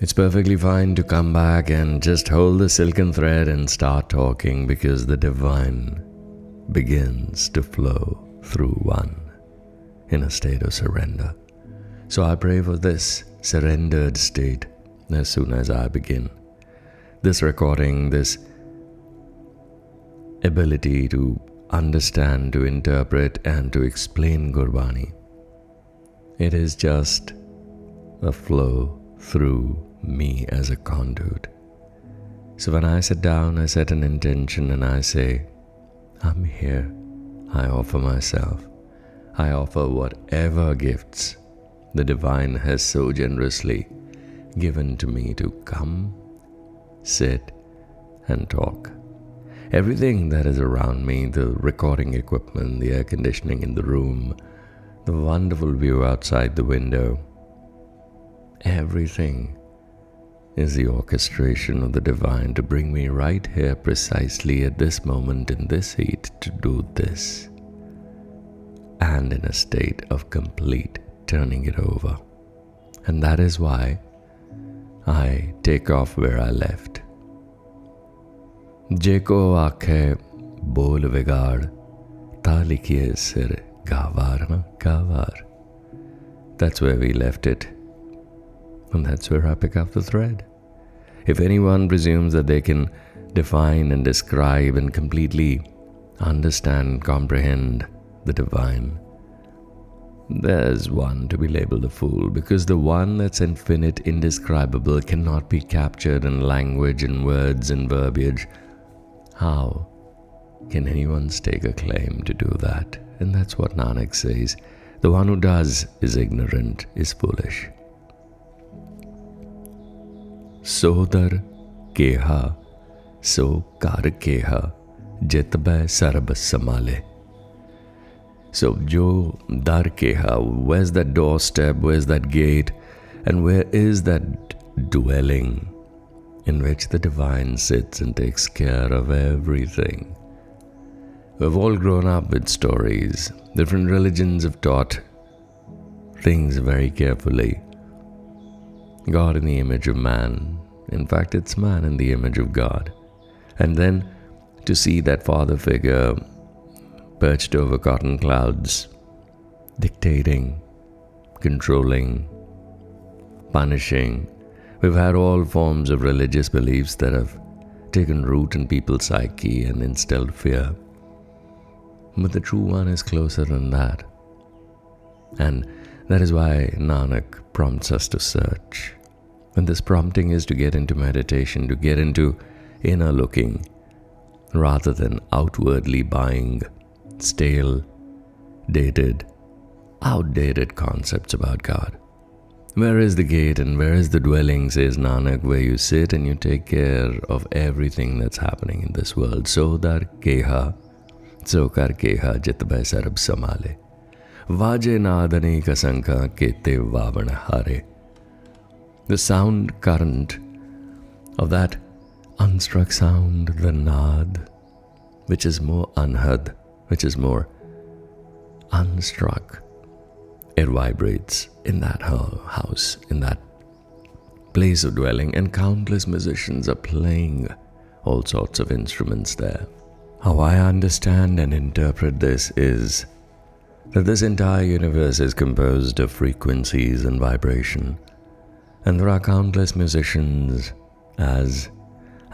It's perfectly fine to come back and just hold the silken thread and start talking, because the divine begins to flow through one in a state of surrender. So I pray for this surrendered state as soon as I begin. This recording, this ability to understand, to interpret, and to explain Gurbani, it is just a flow through me as a conduit. So when I sit down, I set an intention and I say, I'm here. I offer myself. I offer whatever gifts the divine has so generously given to me to come, sit, and talk. Everything that is around me, the recording equipment, the air conditioning in the room, the wonderful view outside the window, everything is the orchestration of the divine to bring me right here precisely at this moment in this heat to do this, and in a state of complete turning it over. And that is why I take off where I left. Jeko aakhe bol vigad, ta likhiye sir gawar na gawar. That's where we left it. And that's where I pick up the thread. If anyone presumes that they can define and describe and completely understand, comprehend the divine, there's one to be labeled a fool, because the one that's infinite, indescribable, cannot be captured in language and words and verbiage. How can anyone stake a claim to do that? And that's what Nanak says. The one who does is ignorant, is foolish. So dar keha, so kar keha, jitbe sarab samale. So jo dar keha, where's that doorstep, where's that gate, and where is that dwelling in which the divine sits and takes care of everything? We've all grown up with stories. Different religions have taught things very carefully. God in the image of man. In fact, it's man in the image of God. And then to see that father figure perched over cotton clouds, dictating, controlling, punishing. We've had all forms of religious beliefs that have taken root in people's psyche and instilled fear. But the true one is closer than that. And that is why Nanak prompts us to search. And this prompting is to get into meditation, to get into inner looking, rather than outwardly buying stale, dated, outdated concepts about God. Where is the gate and where is the dwelling, says Nanak, where you sit and you take care of everything that's happening in this world. So dar keha, so kar keha, jitbe sarab samale. Vaje naadani kasanka kete vavana hare. The sound current of that unstruck sound, the naad, which is more unheard, which is more unstruck, it vibrates in that house, in that place of dwelling, and countless musicians are playing all sorts of instruments there. How I understand and interpret this is that this entire universe is composed of frequencies and vibration, and there are countless musicians as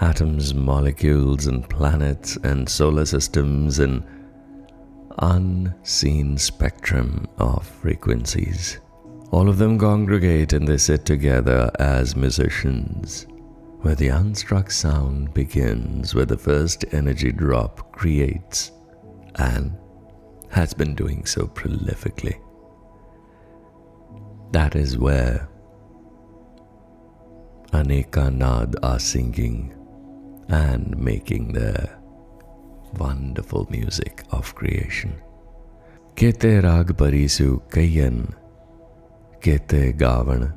atoms, molecules, and planets, and solar systems, and unseen spectrum of frequencies. All of them congregate and they sit together as musicians, where the unstruck sound begins, where the first energy drop creates, and has been doing so prolifically. That is where Aneka Naad are singing and making their wonderful music of creation. Kete rag parisu kayan, kete gavan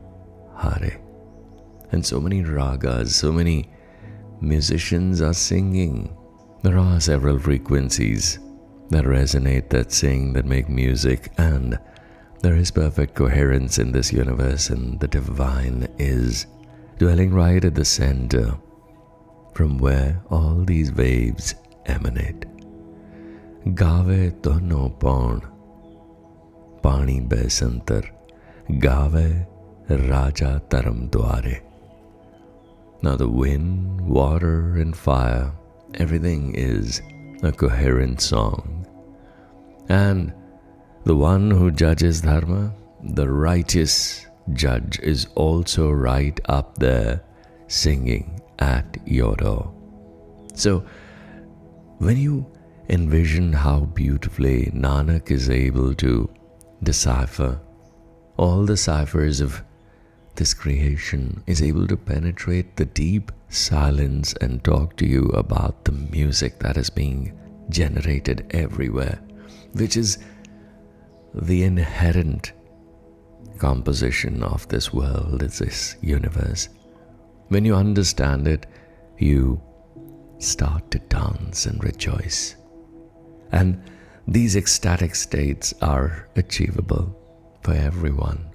hare. And so many ragas, so many musicians are singing. There are several frequencies that resonate, that sing, that make music, and there is perfect coherence in this universe, and the divine is dwelling right at the center, from where all these waves emanate. Gave tono paun, pani besantar, gave raja taram dware. Now the wind, water, and fire, everything is a coherent song. And the one who judges dharma, the righteous judge, is also right up there singing at your door. So when you envision how beautifully Nanak is able to decipher all the ciphers of this creation, is able to penetrate the deep silence and talk to you about the music that is being generated everywhere, which is the inherent composition of this world, this universe. When you understand it, you start to dance and rejoice. And these ecstatic states are achievable for everyone.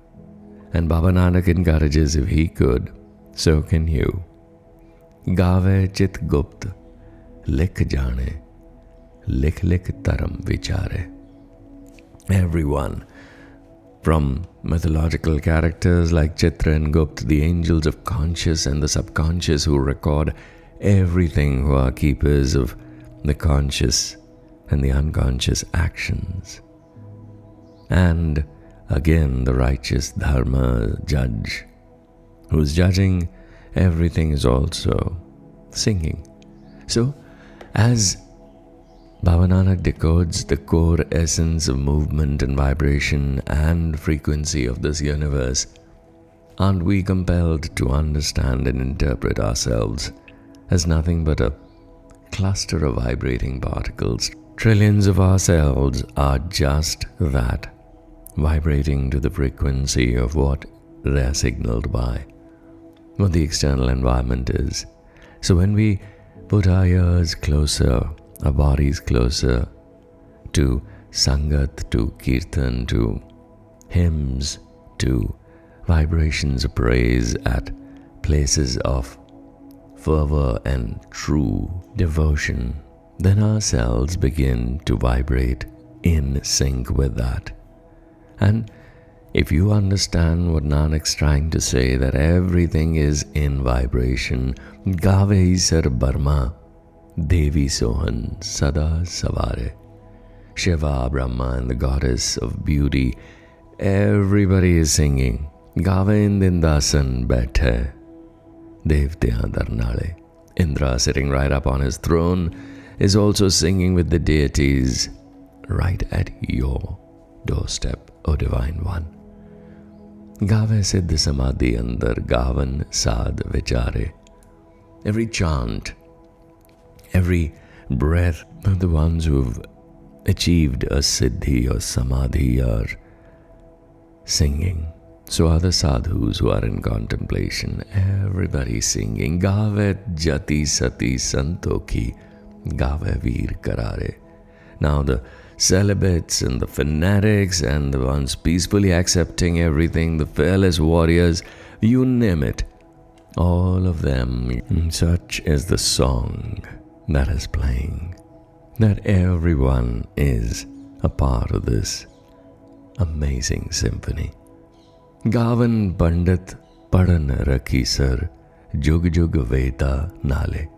And Baba Nanak encourages, if he could, so can you. Gave chit gupt, likh jane, likh taram vichare. Everyone, from mythological characters like Chitra and Gupt, the angels of conscious and the subconscious who record everything, who are keepers of the conscious and the unconscious actions. And again, the righteous Dharma judge, who's judging everything, is also singing. So, as Baba Nanak decodes the core essence of movement and vibration and frequency of this universe, aren't we compelled to understand and interpret ourselves as nothing but a cluster of vibrating particles? Trillions of ourselves are just that, vibrating to the frequency of what they're signaled by, what the external environment is. So when we put our ears closer, our bodies closer to Sangat, to Kirtan, to hymns, to vibrations of praise at places of fervor and true devotion, then our cells begin to vibrate in sync with that. And if you understand what Nanak's trying to say, that everything is in vibration, Gave Sar Barma, Devi Sohan, Sada Savare, Shiva, Brahma, and the goddess of beauty, everybody is singing. Gave Indindasan Bethe, Devtya Darnale. Indra, sitting right up on his throne, is also singing with the deities right at your doorstep, O Divine One. Gave Siddh Samadhi Andar Gavan Sad Vichare. Every chant, every breath of the ones who have achieved a siddhi or samadhi are singing. So are the sadhus who are in contemplation. Everybody singing. Gave Jati Sati Santokhi, Gave Veer Karare. Now the celibates and the fanatics and the ones peacefully accepting everything, the fearless warriors, you name it, all of them. Such is the song that is playing, that everyone is a part of this amazing symphony. Gavan Pandit Padan Rakhi Sar, Jug Jug Veda Nale.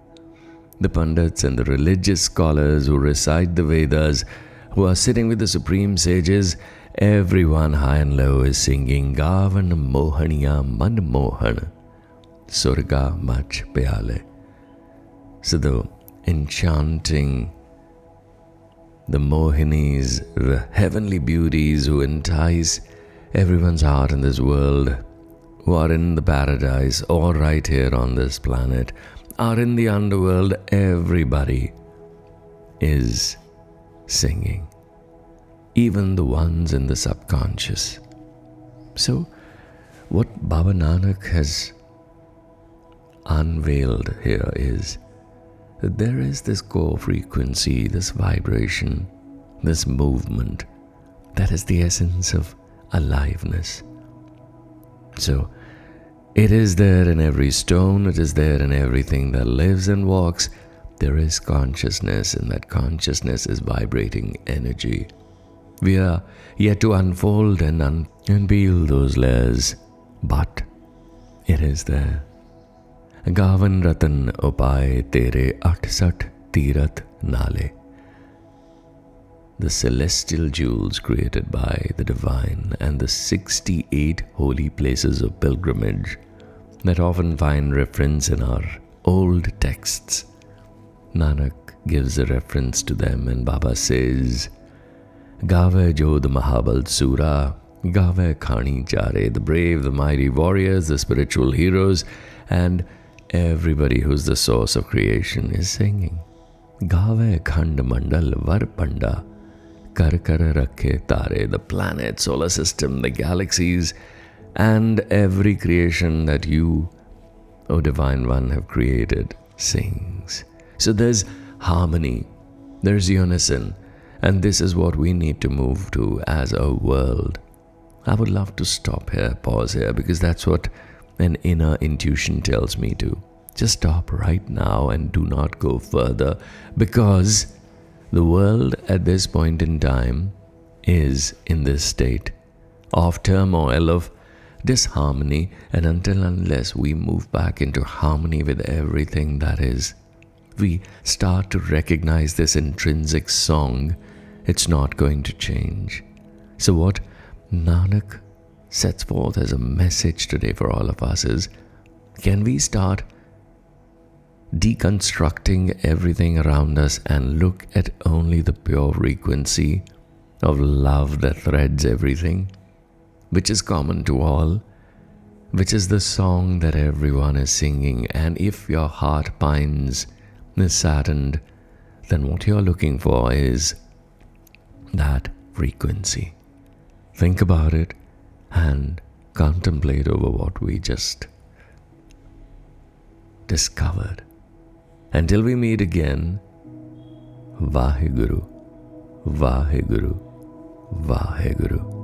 The Pandits and the religious scholars who recite the Vedas, who are sitting with the supreme sages, everyone high and low is singing Gavan Mohaniya Man Mohan, Surga Mach Pyale. So the enchanting, the Mohinis, the heavenly beauties who entice everyone's heart in this world, who are in the paradise or right here on this planet, are in the underworld, everybody is singing, even the ones in the subconscious. So what Baba Nanak has unveiled here is that there is this core frequency, this vibration, this movement that is the essence of aliveness. So It is there in every stone, it is there in everything that lives and walks. There is consciousness, and that consciousness is vibrating energy. We are yet to unfold and peel those layers, but it is there. Gavan ratan upaye tere 68 tirat nale. The celestial jewels created by the divine and the 68 holy places of pilgrimage that often find reference in our old texts. Nanak gives a reference to them, and Baba says, Gave Jod Mahabal Sura, Gave Khani Chare, the brave, the mighty warriors, the spiritual heroes, and everybody who's the source of creation is singing. Gave Khand Mandal Varpanda, Kar Kar Rakhe Tare, the planet, solar system, the galaxies, and every creation that you, O Divine One, have created sings. So there's harmony, there's unison, and this is what we need to move to as a world. I would love to stop here, pause here, because that's what an inner intuition tells me to. Just stop right now and do not go further, because the world at this point in time is in this state of turmoil, of disharmony, and unless we move back into harmony with everything that is, we start to recognize this intrinsic song, it's not going to change. So what Nanak sets forth as a message today for all of us is, can we start deconstructing everything around us and look at only the pure frequency of love that threads everything, which is common to all, which is the song that everyone is singing. And if your heart pines, is saddened, then what you're looking for is that frequency. Think about it and contemplate over what we just discovered. Until we meet again, Vaheguru, Vaheguru, Vaheguru.